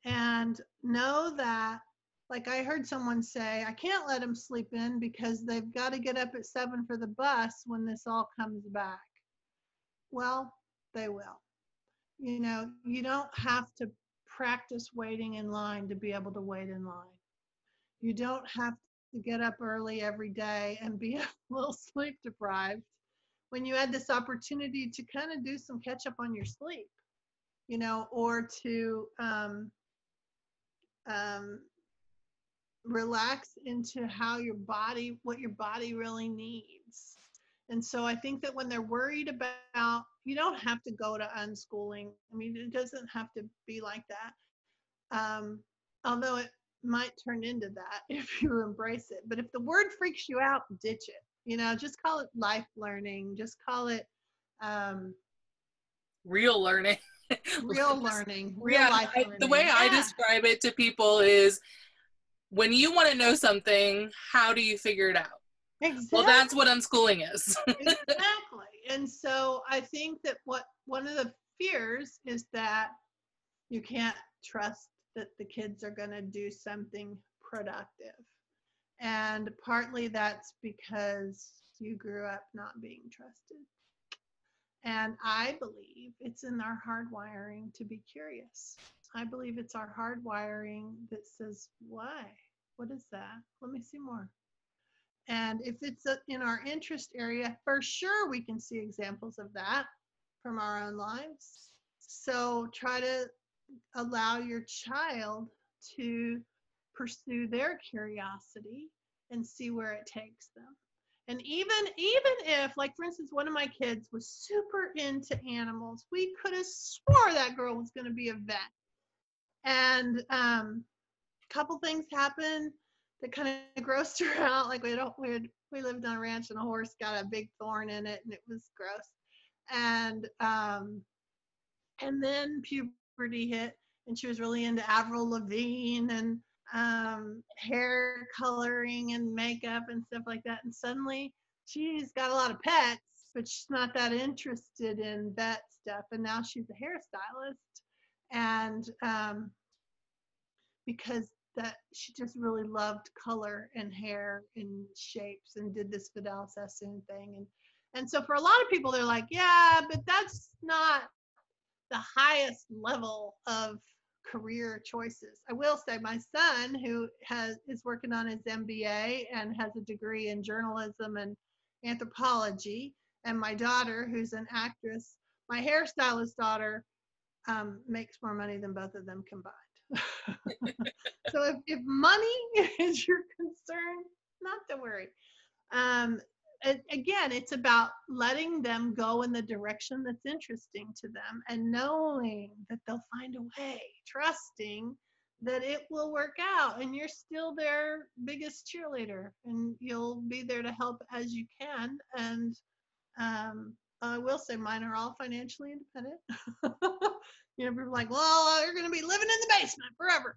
And know that, like I heard someone say, I can't let them sleep in because they've got to get up at 7 for the bus when this all comes back. Well, they will. You don't have to practice waiting in line to be able to wait in line. You don't have to get up early every day and be a little sleep deprived when you had this opportunity to kind of do some catch up on your sleep, or to relax into what your body really needs. And so I think that when they're worried about, you don't have to go to unschooling. It doesn't have to be like that. although it might turn into that if you embrace it. But if the word freaks you out, ditch it. Just call it life learning. Just call it um, Real learning. real learning, real Yeah, life the way learning. I Yeah, describe it to people is when you want to know something, how do you figure it out? Well, exactly. that's what unschooling is. Exactly. And so I think that one of the fears is that you can't trust that the kids are going to do something productive. And partly that's because you grew up not being trusted. And I believe it's in our hardwiring to be curious. I believe it's our hardwiring that says, why? What is that? Let me see more. And if it's in our interest area, for sure we can see examples of that from our own lives. So try to allow your child to pursue their curiosity and see where it takes them. And even if, like for instance, one of my kids was super into animals, we could have swore that girl was going to be a vet. And a couple things happened that kind of grossed her out. Like we lived on a ranch and a horse got a big thorn in it, and it was gross. And then puberty hit, and she was really into Avril Lavigne and hair coloring and makeup and stuff like that. And suddenly she's got a lot of pets, but she's not that interested in vet stuff. And now she's a hairstylist. And because that she just really loved color and hair and shapes and did this Vidal Sassoon thing. And so for a lot of people, they're like, yeah, but that's not the highest level of career choices. I will say my son, who is working on his MBA and has a degree in journalism and anthropology, and my daughter, who's an actress, my hairstylist daughter, makes more money than both of them combined. So if money is your concern, not to worry. Um, Again, it's about letting them go in the direction that's interesting to them and knowing that they'll find a way, trusting that it will work out, and you're still their biggest cheerleader, and you'll be there to help as you can. And I will say mine are all financially independent. People are like, well, you're going to be living in the basement forever.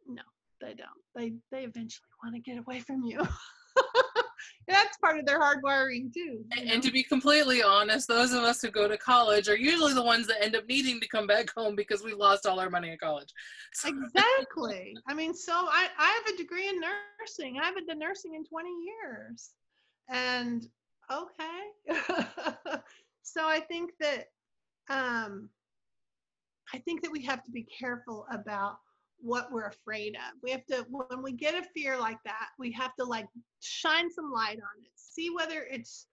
No, they don't. They eventually want to get away from you. That's part of their hardwiring too. And to be completely honest, those of us who go to college are usually the ones that end up needing to come back home because we lost all our money in college. So. Exactly. I mean, so I have a degree in nursing. I haven't done nursing in 20 years. And okay. So I think that we have to be careful about what we're afraid of. We have to, when we get a fear like that, we have to like shine some light on it, see whether it's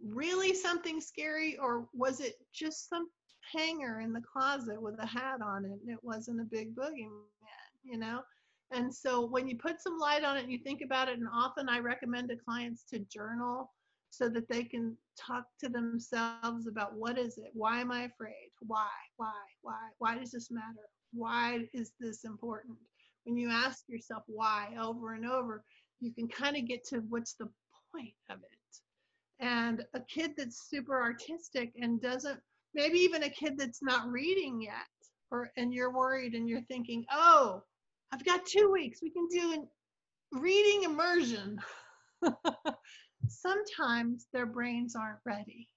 really something scary or was it just some hanger in the closet with a hat on it and it wasn't a big boogeyman. And so when you put some light on it and you think about it, and often I recommend to clients to journal so that they can talk to themselves about what is it? Why am I afraid? Why does this matter? Why is this important? When you ask yourself why over and over, you can kind of get to what's the point of it. And a kid that's super artistic and doesn't, maybe even a kid that's not reading yet, and you're worried and you're thinking, oh, I've got 2 weeks. We can do a reading immersion. Sometimes their brains aren't ready.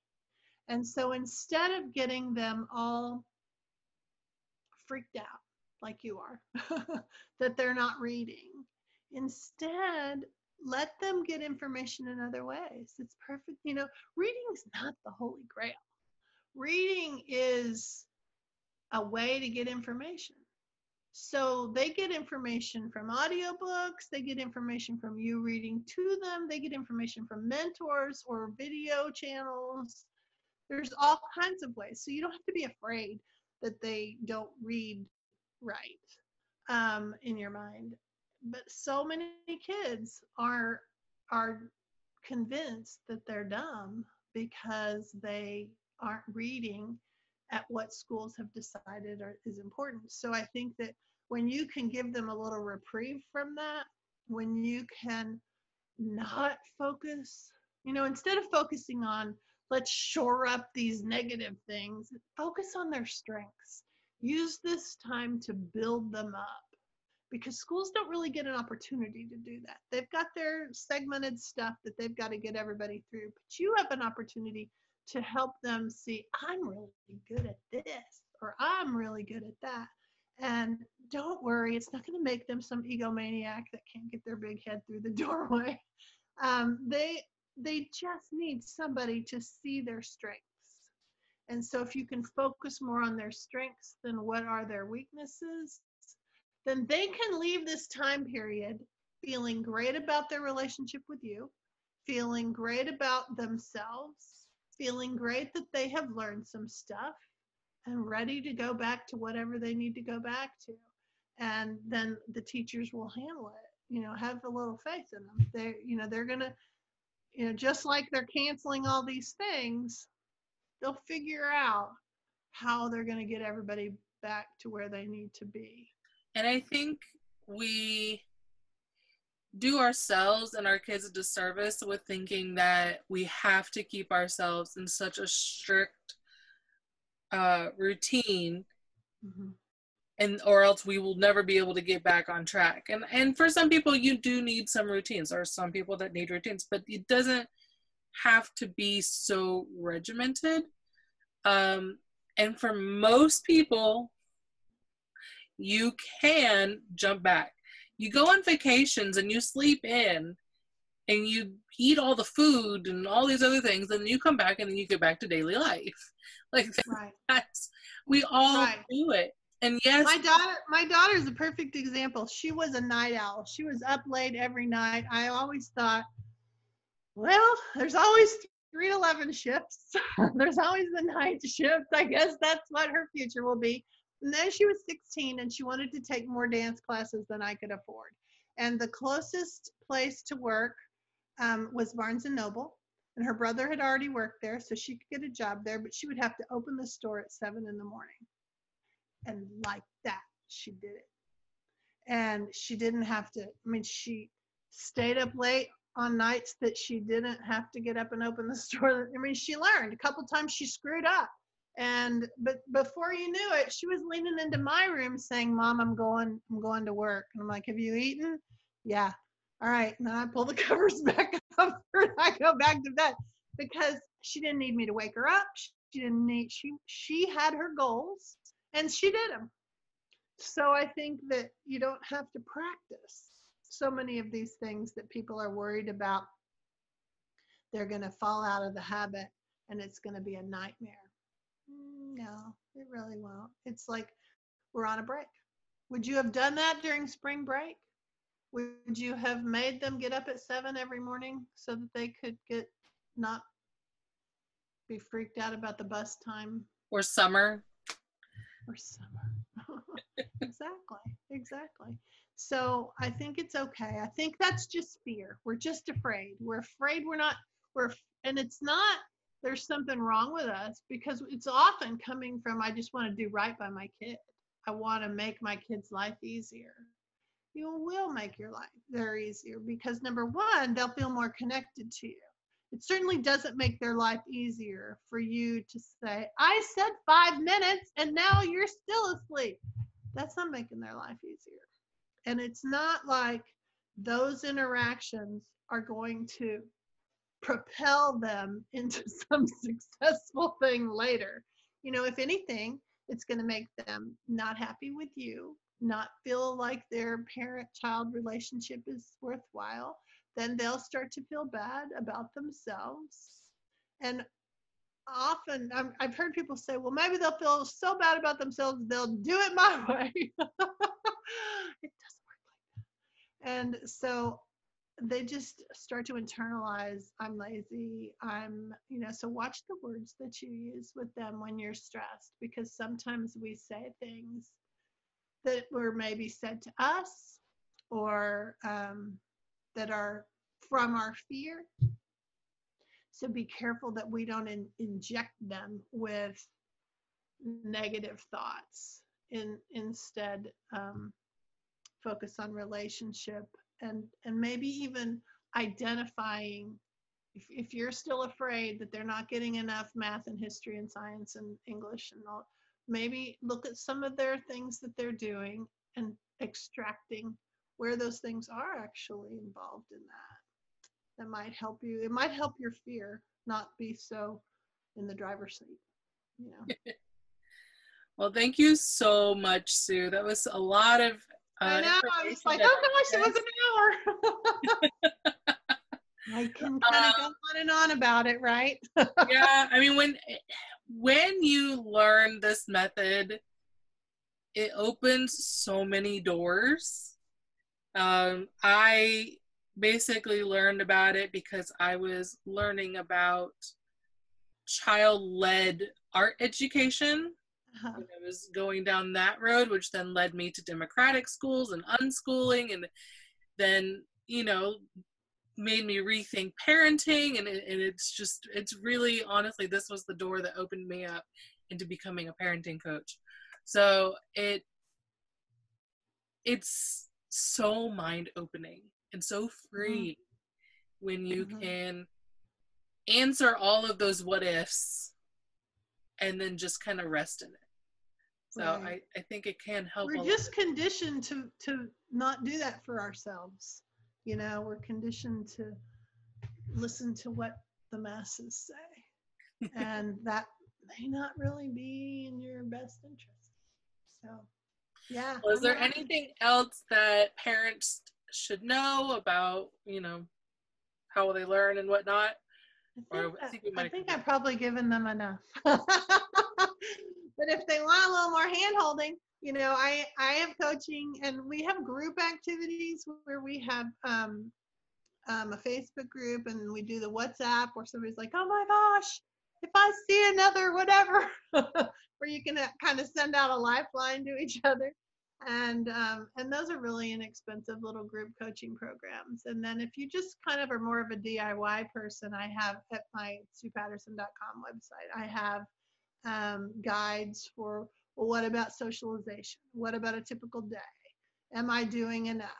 And so instead of getting them all freaked out like you are, that they're not reading, instead, let them get information in other ways. It's perfect. Reading is not the holy grail. Reading is a way to get information. So they get information from audiobooks, they get information from you reading to them, they get information from mentors or video channels. There's all kinds of ways. So you don't have to be afraid that they don't read right in your mind. But so many kids are convinced that they're dumb because they aren't reading at what schools have decided is important. So I think that when you can give them a little reprieve from that, when you can not focus, instead of focusing on let's shore up these negative things, focus on their strengths. Use this time to build them up, because schools don't really get an opportunity to do that. They've got their segmented stuff that they've got to get everybody through, but you have an opportunity to help them see, I'm really good at this, or I'm really good at that. And don't worry, it's not going to make them some egomaniac that can't get their big head through the doorway. They just need somebody to see their strengths. And so if you can focus more on their strengths than what are their weaknesses, then they can leave this time period feeling great about their relationship with you, feeling great about themselves, feeling great that they have learned some stuff, and ready to go back to whatever they need to go back to. And then the teachers will handle it. Have a little faith in them. They're going to, just like they're canceling all these things, they'll figure out how they're going to get everybody back to where they need to be. And I think we do ourselves and our kids a disservice with thinking that we have to keep ourselves in such a strict routine, and or else we will never be able to get back on track. And for some people, you do need some routines. There are some people that need routines, but it doesn't have to be so regimented. And for most people, you can jump back. You go on vacations and you sleep in and you eat all the food and all these other things, and then you come back and then you get back to daily life. Like that's, we all do it. And yes, my daughter is a perfect example. She was a night owl. She was up late every night. I always thought, well, there's always 3 to 11 shifts. There's always the night shift. I guess that's what her future will be. And then she was 16 and she wanted to take more dance classes than I could afford. And the closest place to work was Barnes and Noble. And her brother had already worked there, so she could get a job there, but she would have to open the store at 7 in the morning. And like that, she did it. And she didn't have to, she stayed up late on nights that she didn't have to get up and open the store. She learned. A couple times she screwed up. But before you knew it, she was leaning into my room saying, Mom, I'm going to work. And I'm like, have you eaten? Yeah. All right. Now I pull the covers back up and I go back to bed, because she didn't need me to wake her up. She had her goals and she did them. So I think that you don't have to practice so many of these things that people are worried about. They're going to fall out of the habit and it's going to be a nightmare. No, it really won't. It's like we're on a break. Would you have done that during spring break? Would you have made them get up at 7 every morning so that they could not be freaked out about the bus time? Or summer. Exactly. So I think it's okay. I think that's just fear. We're just afraid. We're afraid and it's not, there's something wrong with us, because it's often coming from, I just want to do right by my kid. I want to make my kid's life easier. You will make your life very easier, because number one, they'll feel more connected to you. It certainly doesn't make their life easier for you to say, I said 5 minutes and now you're still asleep. That's not making their life easier. And it's not like those interactions are going to propel them into some successful thing later. If anything, it's going to make them not happy with you, not feel like their parent-child relationship is worthwhile. Then they'll start to feel bad about themselves. And often I've heard people say, well, maybe they'll feel so bad about themselves, they'll do it my way. It doesn't work like that. And so they just start to internalize, I'm lazy, so watch the words that you use with them when you're stressed, because sometimes we say things that were maybe said to us, or that are from our fear. So be careful that we don't inject them with negative thoughts, instead focus on relationship, and maybe even identifying if you're still afraid that they're not getting enough math and history and science and English and all, maybe look at some of their things that they're doing and extracting where those things are actually involved in that. That might help you. It might help your fear not be so in the driver's seat, you know. Well, thank you so much, Sue. That was a lot of I know. I was information like, to oh gosh, it digest. was an hour. I can kind of go on and on about it, right? Yeah, I mean, when you learn this method, it opens so many doors. I basically learned about it because I was learning about child-led art education. Uh-huh. And I was going down that road, which then led me to democratic schools and unschooling, and then, made me rethink parenting. And it's really, honestly, this was the door that opened me up into becoming a parenting coach. So it's so mind-opening and so free when you can answer all of those what ifs and then just kind of rest in it. So Right. I think it can help a We're lot. just conditioned to not do that for ourselves. You know, we're conditioned to listen to what the masses say. And that may not really be in your best interest. So, yeah, Well, is I'm there happy. anything else that parents should know about, how they learn and whatnot? Or I think we I might have think covered I've probably given them enough. But if they want a little more hand holding, you know, I have coaching, and we have group activities where we have a Facebook group, and we do the WhatsApp where somebody's like, oh my gosh, if I see another whatever, where you can kind of send out a lifeline to each other. And those are really inexpensive little group coaching programs. And then if you just kind of are more of a DIY person, I have at my SuePatterson.com website, I have guides for, well, what about socialization? What about a typical day? Am I doing enough?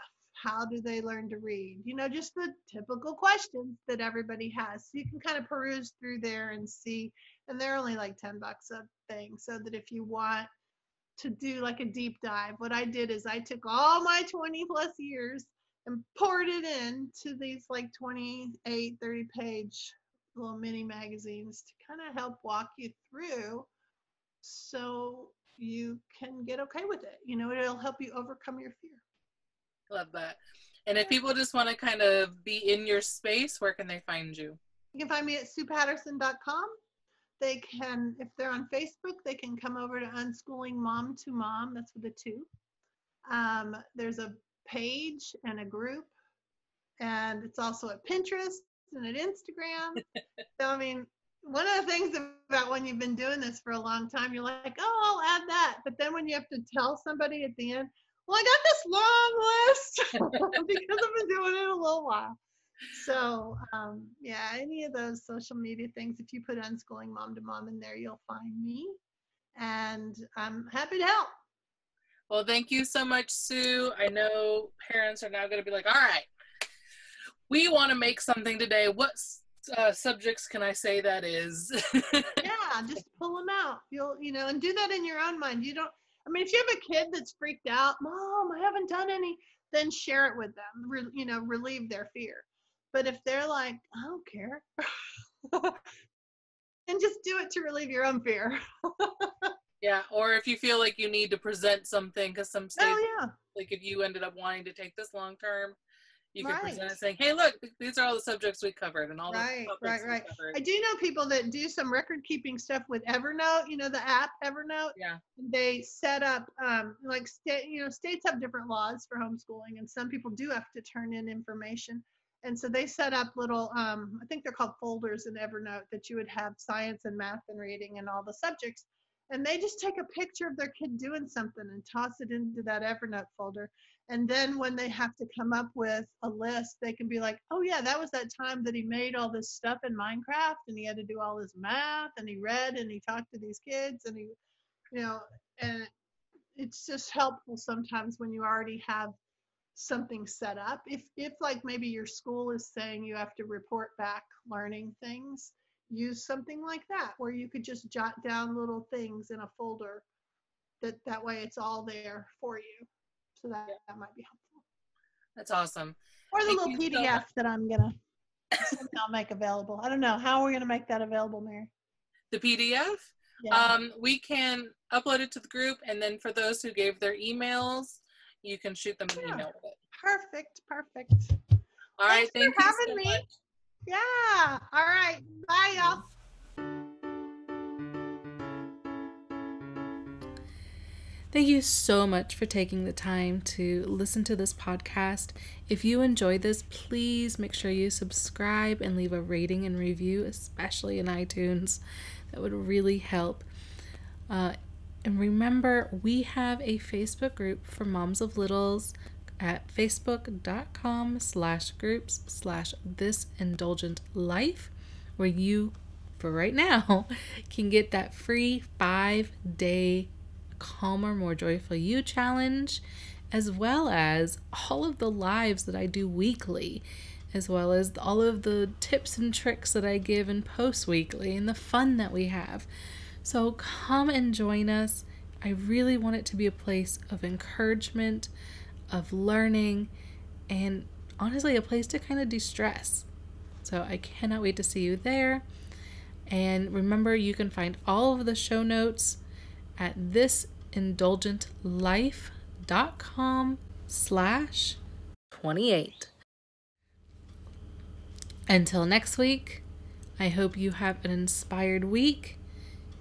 How do they learn to read? You know, just the typical questions that everybody has. So you can kind of peruse through there and see, and they're only like $10 a thing. So that if you want to do like a deep dive, what I did is I took all my 20 plus years and poured it into these like 28, 30 page little mini magazines to kind of help walk you through so you can get okay with it. You know, it'll help you overcome your fear. Love that. And if people just want to kind of be in your space, where can they find you? You can find me at SuePatterson.com. They can, if they're on Facebook, they can come over to Unschooling Mom to Mom. That's with a 2. There's a page and a group, and it's also at Pinterest and at Instagram. So, I mean, one of the things about when you've been doing this for a long time, you're like, oh, I'll add that. But then when you have to tell somebody at the end, well, I got this long list because I've been doing it a little while. So, yeah, any of those social media things, if you put Unschooling Mom to Mom in there, you'll find me. And I'm happy to help. Well, thank you so much, Sue. I know parents are now going to be like, all right, we want to make something today. What subjects can I say that is? Yeah, just pull them out. And do that in your own mind. I mean, if you have a kid that's freaked out, Mom, I haven't done any, then share it with them, relieve their fear. But if they're like, I don't care, then just do it to relieve your own fear. Yeah, or if you feel like you need to present something, because some states, Oh, yeah. like if you ended up wanting to take this long term, you can Right. present it saying, hey, look, these are all the subjects we covered and all the topics we Right. covered. I do know people that do some record keeping stuff with Evernote, the app Evernote. Yeah. They set up, states have different laws for homeschooling, and some people do have to turn in information. And so they set up little, I think they're called folders in Evernote, that you would have science and math and reading and all the subjects. And they just take a picture of their kid doing something and toss it into that Evernote folder. And then when they have to come up with a list, they can be like, oh, yeah, that was that time that he made all this stuff in Minecraft and he had to do all his math and he read and he talked to these kids. you know, and it's just helpful sometimes when you already have something set up. If like maybe your school is saying you have to report back learning things, use something like that where you could just jot down little things in a folder that way it's all there for you. So that might be helpful. That's awesome. Or the Thank little you so PDF much. that I'm gonna somehow make available. I don't know. How are we gonna make that available, Mary? The PDF, Yeah. we can upload it to the group, and then for those who gave their emails, you can shoot them an email with it. Perfect. All right, Thanks thank for you having so me. much. Yeah. All right. Bye, y'all. Thank you so much for taking the time to listen to this podcast. If you enjoyed this, please make sure you subscribe and leave a rating and review, especially in iTunes. That would really help. And remember, we have a Facebook group for moms of littles at facebook.com/groups/thisindulgentlife, where you, for right now, can get that free 5-day calmer, more joyful you challenge, as well as all of the lives that I do weekly, as well as all of the tips and tricks that I give and post weekly, and the fun that we have. So come and join us. I really want it to be a place of encouragement, of learning, and honestly a place to kind of de-stress. So I cannot wait to see you there. And remember, you can find all of the show notes at thisindulgentlife.com/28. Until next week, I hope you have an inspired week,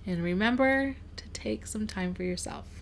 and remember to take some time for yourself.